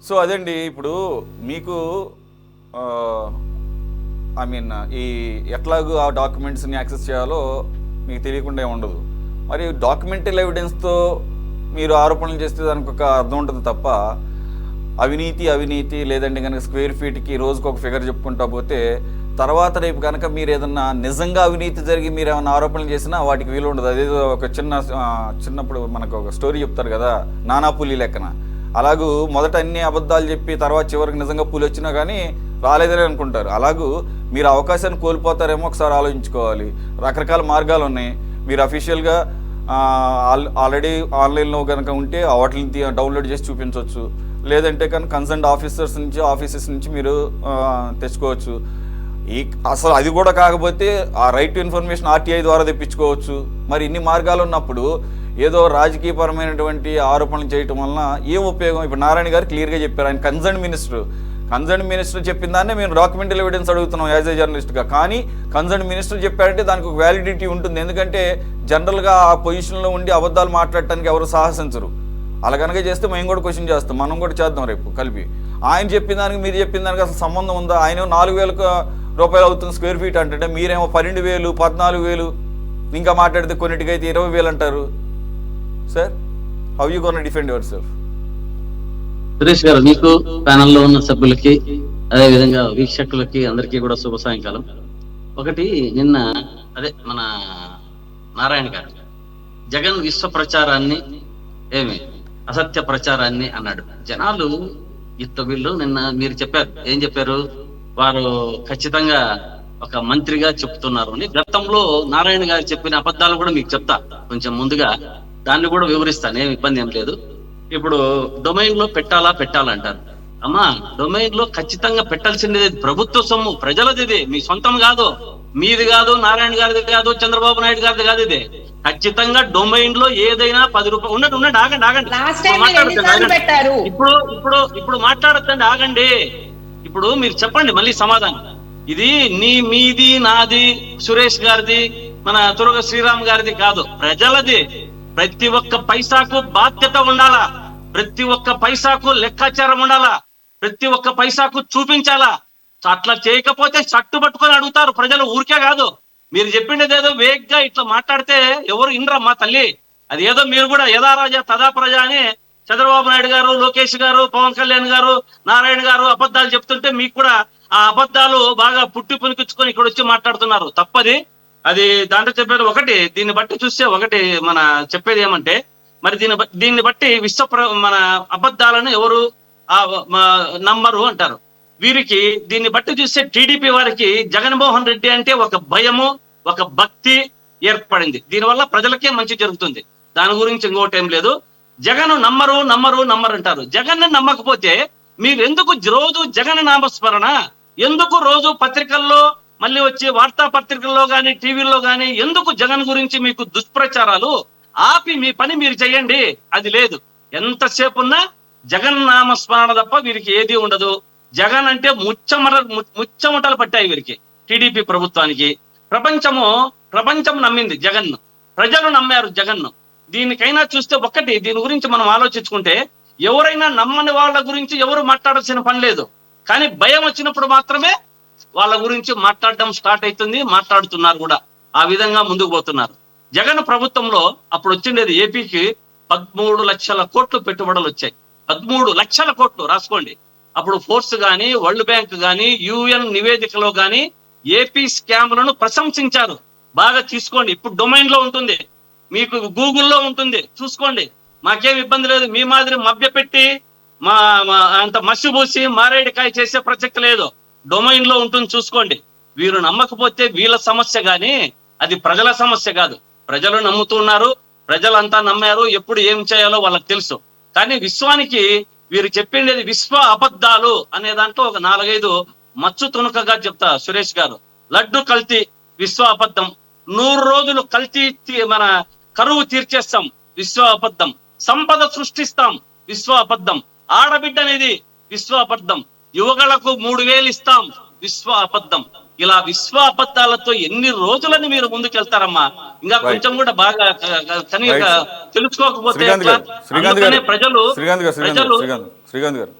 So అదండి ఇప్పుడు మీకు ఐ మీన్ ఈ ఎట్లాగూ ఆ డాక్యుమెంట్స్ని యాక్సెస్ చేయాలో మీకు తెలియకుండా ఏమి ఉండదు. మరి డాక్యుమెంటల్ ఎవిడెన్స్తో మీరు ఆరోపణలు చేస్తే దానికి ఒక అర్థం ఉంటుంది తప్ప అవినీతి లేదంటే కనుక స్క్వేర్ ఫీట్కి రోజుకు ఒక ఫిగర్ చెప్పుకుంటా పోతే తర్వాత రేపు కనుక మీరు ఏదన్నా నిజంగా అవినీతి జరిగి మీరు ఏమైనా ఆరోపణలు చేసినా వాటికి వీలు ఉండదు. అదేదో ఒక చిన్నప్పుడు మనకు ఒక స్టోరీ చెప్తారు కదా, నానా పులి లెక్కన. అలాగూ మొదట అన్ని అబద్ధాలు చెప్పి తర్వాత చివరికి నిజంగా పులి వచ్చినా కానీ రాలేదని అనుకుంటారు. అలాగూ మీరు అవకాశాన్ని కోల్పోతారేమో ఒకసారి ఆలోచించుకోవాలి. రకరకాల మార్గాలు ఉన్నాయి. మీరు అఫీషియల్గా ఆల్రెడీ ఆన్లైన్లో కనుక ఉంటే వాటిని డౌన్లోడ్ చేసి చూపించవచ్చు. లేదంటే కనుక కన్సర్న్ ఆఫీసెస్ నుంచి మీరు తెచ్చుకోవచ్చు. అసలు అది కూడా కాకపోతే ఆ రైట్ టు ఇన్ఫర్మేషన్ ఆర్టీఐ ద్వారా తెప్పించుకోవచ్చు. మరి ఇన్ని మార్గాలు ఉన్నప్పుడు ఏదో రాజకీయపరమైనటువంటి ఆరోపణలు చేయటం వలన ఏం ఉపయోగం? ఇప్పుడు నారాయణ గారు క్లియర్గా చెప్పారు, ఆయన కన్సర్న్ మినిస్టర్ చెప్పిన దాన్నే మేము డాక్యుమెంటల్ ఎవిడెన్స్ అడుగుతున్నాం యాజ్ ఏ జర్నలిస్ట్గా. కానీ కన్సర్న్ మినిస్టర్ చెప్పారంటే దానికి ఒక వ్యాలిడిటీ ఉంటుంది. ఎందుకంటే జనరల్గా ఆ పొజిషన్లో ఉండి అబద్ధాలు మాట్లాడటానికి ఎవరు సాహసించరు. అలా కనుక చేస్తే మేము కూడా క్వశ్చన్ చేస్తాం, మనం కూడా చేద్దాం రేపు కలిపి. ఆయన చెప్పిన దానికి మీరు చెప్పిన దానికి అసలు సంబంధం ఉందా? ఆయన 4,000 రూపాయలు అవుతుంది స్క్వేర్ ఫీట్ అంటే, మీరేమో 12,000 14,000 ఇంకా మాట్లాడితే కొన్నిటికైతే 20,000 అంటారు. Sir, how you gonna defend your self? Suresh గారు, మీకు ప్యానెల్లో ఉన్న సభ్యులకి అదే విధంగా వీక్షకులకి అందరికీ కూడా శుభ సాయంకాలం. ఒకటి, నిన్న మన నారాయణ గారు జగన్ విశ్వ ప్రచారాన్ని అసత్య ప్రచారాన్ని అన్నాడు. జనాలు వీళ్ళు నిన్న మీరు చెప్పారు, ఏం చెప్పారు? వారు ఖచ్చితంగా ఒక మంత్రిగా చెప్తున్నారు అని. గతంలో నారాయణ గారు చెప్పిన అబద్ధాలు కూడా మీకు చెప్తా, కొంచెం ముందుగా దాన్ని కూడా వివరిస్తాను, ఏం ఇబ్బంది ఏం లేదు. ఇప్పుడు డొమైన్ లో పెట్టాలంటారు. అమ్మా, డొమైన్ లో ఖచ్చితంగా పెట్టాల్సింది ప్రభుత్వ సొమ్ము, ప్రజలది, మీ సొంతం కాదు, మీది కాదు, నారాయణ గారిది కాదు, చంద్రబాబు నాయుడు గారిది కాదు. ఇది ఖచ్చితంగా డొమైన్ లో ఏదైనా 10 రూపాయలు ఉండండి. ఇప్పుడు మాట్లాడద్దండి, ఆగండి. ఇప్పుడు మీరు చెప్పండి మళ్ళీ సమాధానం. ఇది మీది, నాది, సురేష్ గారిది, మన తురగ శ్రీరామ్ గారిది కాదు, ప్రజలది. ప్రతి ఒక్క పైసాకు బాధ్యత ఉండాలా, ప్రతి ఒక్క పైసాకు లెక్కాచారం ఉండాలా, ప్రతి ఒక్క పైసాకు చూపించాలా. అట్లా చేయకపోతే చట్టు పట్టుకొని అడుగుతారు ప్రజలు, ఊరికే కాదు. మీరు చెప్పిండేది ఏదో వేగ్గా ఇట్లా మాట్లాడితే ఎవరు ఇనరమ్మా తల్లి. అది ఏదో మీరు కూడా యథా రాజా తదా ప్రజ అని చంద్రబాబు నాయుడు గారు, లోకేష్ గారు, పవన్ కళ్యాణ్ గారు, నారాయణ గారు అబద్ధాలు చెప్తుంటే మీకు కూడా ఆ అబద్ధాలు బాగా పుట్టి పునికించుకొని ఇక్కడ వచ్చి మాట్లాడుతున్నారు. తప్పది. అది దాంట్లో చెప్పేది ఒకటి. దీన్ని బట్టి చూస్తే ఒకటి మన చెప్పేది ఏమంటే, మరి దీన్ని బట్టి మన అబద్ధాలను ఎవరు నమ్మరు అంటారు. వీరికి దీన్ని బట్టి చూస్తే టీడీపీ వారికి జగన్మోహన్ రెడ్డి అంటే ఒక భయము, ఒక భక్తి ఏర్పడింది. దీనివల్ల ప్రజలకే మంచి జరుగుతుంది. దాని గురించి ఇంకోటి ఏం లేదు. జగన్ నమ్మరు అంటారు. జగన్ నమ్మకపోతే మీరు ఎందుకు రోజు జగన్ నామస్మరణ, ఎందుకు రోజు పత్రికల్లో మళ్ళీ వచ్చి వార్తా పత్రికల్లో గాని టీవీల్లో గాని ఎందుకు జగన్ గురించి మీకు దుష్ప్రచారాలు ఆపి మీ పని మీరు చెయ్యండి. అది లేదు. ఎంతసేపు ఉన్నా జగన్ నామస్మరణ తప్ప వీరికి ఏది ఉండదు. జగన్ అంటే ముచ్చమటలు పట్టాయి వీరికి, టీడీపీ ప్రభుత్వానికి. ప్రపంచం నమ్మింది జగన్, ప్రజలు నమ్మారు జగన్. దీనికైనా చూస్తే ఒకటి, దీని గురించి మనం ఆలోచించుకుంటే ఎవరైనా నమ్మని వాళ్ళ గురించి ఎవరు మాట్లాడాల్సిన పని లేదు. కానీ భయం వచ్చినప్పుడు మాత్రమే వాళ్ళ గురించి మాట్లాడడం స్టార్ట్ అవుతుంది, మాట్లాడుతున్నారు కూడా. ఆ విధంగా ముందుకు పోతున్నారు. జగన్ ప్రభుత్వంలో అప్పుడు వచ్చిండేది ఏపీకి 13 లక్షల కోట్లు పెట్టుబడులు వచ్చాయి. 13 లక్షల కోట్లు రాసుకోండి. అప్పుడు ఫోర్స్ గాని, వరల్డ్ బ్యాంక్ గాని, యుఎన్ నివేదికలో గాని ఏపీ స్కామ్లను ప్రశంసించారు. బాగా తీసుకోండి. ఇప్పుడు డొమైన్ లో ఉంటుంది, మీకు గూగుల్లో ఉంటుంది, చూసుకోండి. మాకేం ఇబ్బంది లేదు. మీ మాదిరి మభ్యపెట్టి అంత మసిబూసి మారేడికాయ చేసే ప్రసక్తి లేదు. డొమైన్ లో ఉంటుంది, చూసుకోండి. వీరు నమ్మకపోతే వీళ్ళ సమస్య గాని అది ప్రజల సమస్య కాదు. ప్రజలు నమ్ముతున్నారు, ప్రజలంతా నమ్మారు. ఎప్పుడు ఏం చేయాలో వాళ్ళకి తెలుసు. కానీ విశ్వానికి వీరు చెప్పిండేది విశ్వ అబద్ధాలు అనే దాంట్లో ఒక 4-5 మచ్చు తుణుకగా చెప్తా సురేష్ గారు. లడ్డు కల్తీ విశ్వ అబద్ధం, 100 రోజులు కల్తీ మన కరువు తీర్చేస్తాం విశ్వ అబద్ధం, సంపద సృష్టిస్తాం విశ్వ అబద్ధం, ఆడబిడ్డ అనేది విశ్వ అబద్ధం, యువకులకు 3,000 ఇస్తాం విశ్వ అబద్ధం. ఇలా విశ్వ అబద్ధాలతో ఎన్ని రోజులని మీరు ముందుకెళ్తారమ్మా? ఇంకా కొంచెం కూడా బాగా తెలుసుకోకపోతే శ్రీకాంత్ గారు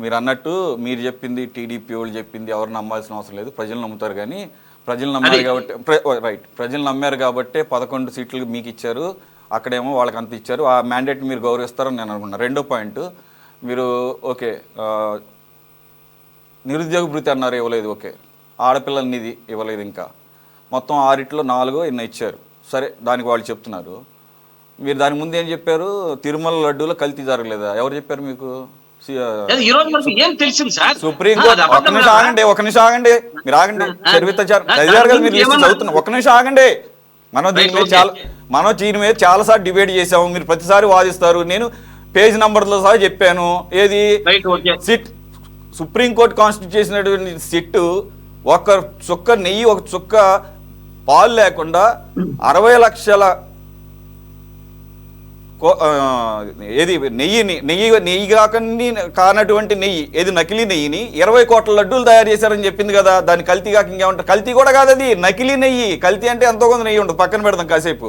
మీరు అన్నట్టు మీరు చెప్పింది టీడీపీ వాళ్ళు చెప్పింది ఎవరు నమ్మాల్సిన అవసరం లేదు, ప్రజలు నమ్ముతారు. కానీ ప్రజలు నమ్మారు కాబట్టి రైట్, ప్రజలు నమ్మారు కాబట్టి 11 సీట్లు మీకు ఇచ్చారు, అక్కడేమో వాళ్ళకి అంత ఇచ్చారు. ఆ మ్యాండేట్ మీరు గౌరవిస్తారని నేను అనుకున్నాను. రెండో పాయింట్, మీరు ఓకే నిరుద్యోగ భృతి అన్నారు, ఇవ్వలేదు. ఓకే, ఆడపిల్లల నిధి ఇవ్వలేదు. ఇంకా మొత్తం 6 4 ఎన్నో ఇచ్చారు. సరే, దానికి వాళ్ళు చెప్తున్నారు. మీరు దాని ముందు ఏం చెప్పారు? తిరుమల లడ్డూలో కల్తీ జరగలేదా? ఎవరు చెప్పారు మీకు? సుప్రీంకోర్టు. ఒక నిమిషం ఆగండి, మీరు ఆగండి. చదువుతున్నా, ఒక నిమిషం ఆగండి. మనం దీని మీద చాలాసార్లు డిబేట్ చేసాము, మీరు ప్రతిసారి వాదిస్తారు. నేను పేజ్ నంబర్తో సహా చెప్పాను. ఏది సిట్, సుప్రీంకోర్టు కాన్స్టిట్యూట్ చేసినటువంటి సిట్ ఒక చుక్క నెయ్యి, ఒక చుక్క పాలు లేకుండా 60 లక్షల ఏది నెయ్యి కానటువంటి నెయ్యి, ఏది నకిలీ నెయ్యిని 20 కోట్ల లడ్డూలు తయారు చేశారని చెప్పింది కదా. దాన్ని కల్తీ కాక ఇంకేమంటారు? కల్తీ కూడా కాదు, అది నకిలీ నెయ్యి. కల్తీ అంటే ఎంతో కొంత నెయ్యి ఉంటుంది, పక్కన పెడదాం కాసేపు.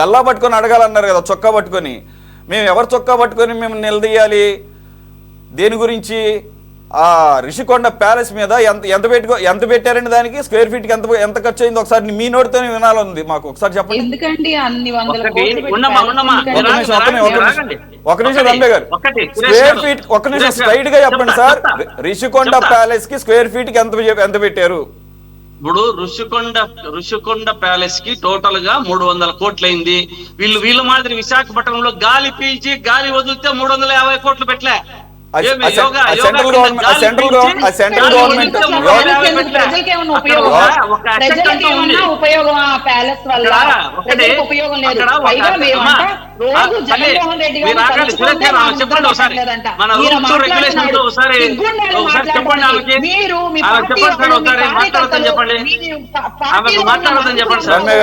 గల్లా పట్టుకొని అడగాలన్నారు కదా, చొక్కా పట్టుకొని. మేము ఎవరు చొక్కా పట్టుకొని మేము నిలదీయాలి? దేని గురించి? ఆ రిషికొండ ప్యాలెస్ మీద ఎంత పెట్టారండి? దానికి స్క్వేర్ ఫీట్కి ఎంత ఖర్చు అయింది? ఒకసారి మీ నోటితో వినాలని మాకు ఒకసారి చెప్పండి. ఎందుకండి అన్ని వందల ఒక నిమిషం రమ్య గారు, స్క్వేర్ ఫీట్ ఒక నిమిషం స్ట్రైట్ గా చెప్పండి సార్. రిషికొండ ప్యాలెస్ కి స్క్వేర్ ఫీట్ కి ఎంత పెట్టారు? ఇప్పుడు ఋషికొండ ప్యాలెస్ కి టోటల్ గా 300 కోట్లు అయింది. వీళ్ళ మాదిరి విశాఖపట్నంలో గాలి పీల్చి గాలి వదిలితే 350 కోట్లు పెట్టలే. సెంట్రల్ గవర్నమెంట్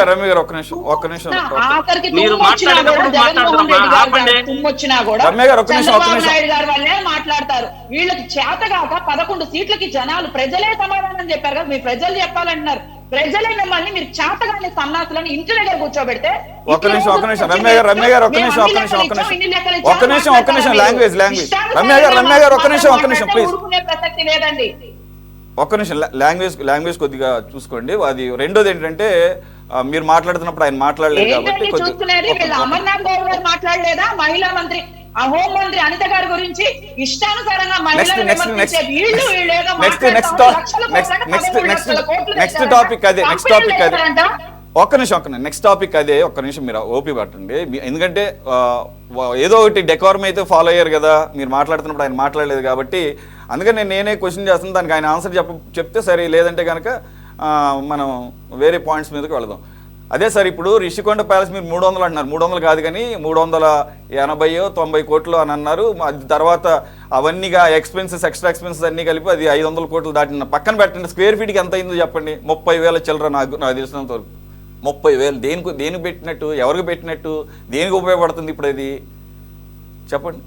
రమ్య గారు ఒక్క నిమిషం మాట్లాడతారు. వీళ్ళకి చేతగాక 11 సీట్లకి జనాలు ప్రజలే సమాధానం చెప్పారు కదా. మీ ప్రజలు చెప్పాలంటున్నారు. ప్రజలే మిమ్మల్ని మీరు చేతగానే సన్నాసులను ఇంటి దగ్గర కూర్చోబెడితే ప్రసక్తి లేదండి. ఒక్క నిమిషం లాంగ్వేజ్ కొద్దిగా చూసుకోండి. అది రెండోది ఏంటంటే, మీరు మాట్లాడుతున్నప్పుడు ఆయన మాట్లాడలేదు కాబట్టి చూసుకునేది. వీళ్ళు అమర్నాథ్ గౌడ్ గారు మాట్లాడలేదా? మహిళా మంత్రి, ఆ హోం మంత్రి అనిత గారి గురించి ఇష్టానుసారంగా నెక్స్ట్ టాపిక్ అదే. ఒక్క నిమిషం మీరు ఓపి పట్టండి. ఎందుకంటే ఏదో ఒకటి డెకోరం అయితే ఫాలో అయ్యారు కదా. మీరు మాట్లాడుతున్నప్పుడు ఆయన మాట్లాడలేదు కాబట్టి అందుకని నేనే క్వశ్చన్ చేస్తాను. దానికి ఆయన ఆన్సర్ చెప్తే సరే, లేదంటే కనుక మనం వేరే పాయింట్స్ మీదకి వెళదాం. అదే సార్, ఇప్పుడు రిషికొండ ప్యాలెస్ మీరు 300 అంటున్నారు. 300 కాదు కానీ 380-90 కోట్లు అని అన్నారు. తర్వాత అవన్నీగా ఎక్స్ట్రా ఎక్స్పెన్సెస్ అన్నీ కలిపి అది 500 కోట్లు దాటిన. పక్కన పెట్టండి, స్క్వేర్ ఫీట్కి ఎంత అయిందో చెప్పండి. 30,000 చిల్లర నాకు తెలిసినంత వరకు. 30,000 దేనికి పెట్టినట్టు? ఎవరికి పెట్టినట్టు? దేనికి ఉపయోగపడుతుంది ఇప్పుడు అది చెప్పండి.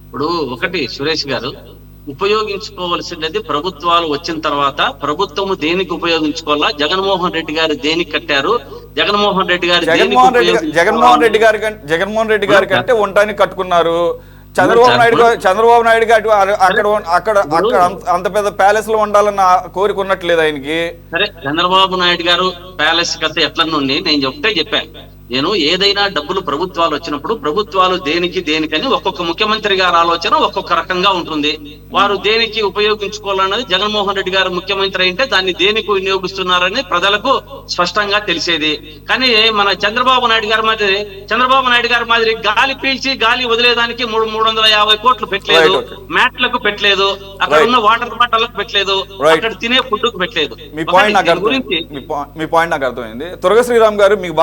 ఇప్పుడు ఒకటి సురేష్ గారు, ఉపయోగించుకోవాల్సినది ప్రభుత్వాలు వచ్చిన తర్వాత ప్రభుత్వము దేనికి ఉపయోగించుకోవాలా? జగన్మోహన్ రెడ్డి గారు దేనికి కట్టారు? జగన్మోహన్ రెడ్డి గారి కంటే ఉండటానికి కట్టుకున్నారు. చంద్రబాబు నాయుడు గారు అక్కడ అంత పెద్ద ప్యాలెస్ లో ఉండాలన్న కోరిక ఉన్నట్లేదు ఆయనకి. సరే, చంద్రబాబు నాయుడు గారు ప్యాలెస్ కథ ఎట్లా నుండి నేను చెప్పాను. నేను ఏదైనా డబ్బులు ప్రభుత్వాలు వచ్చినప్పుడు ప్రభుత్వాలు దేనికని ఒక్కొక్క ముఖ్యమంత్రి గారి ఆలోచన ఒక్కొక్క రకంగా ఉంటుంది. వారు దేనికి ఉపయోగించుకోవాలన్నది జగన్మోహన్ రెడ్డి గారు ముఖ్యమంత్రి అయితే దాన్ని దేనికి వినియోగిస్తున్నారని ప్రజలకు స్పష్టంగా తెలిసేది. కానీ మన చంద్రబాబు నాయుడు గారి మాదిరి గాలి పీల్చి గాలి వదిలేదానికి 350 కోట్లు పెట్టలేదు. మ్యాట్లకు పెట్టలేదు, అక్కడ ఉన్న వాటర్ బాటలకు పెట్టలేదు, అక్కడ తినే ఫుడ్ కు పెట్టలేదు. మీ పాయింట్ నాకు అర్థమైంది. తురగ శ్రీరామ్ గారు మీకు బాగా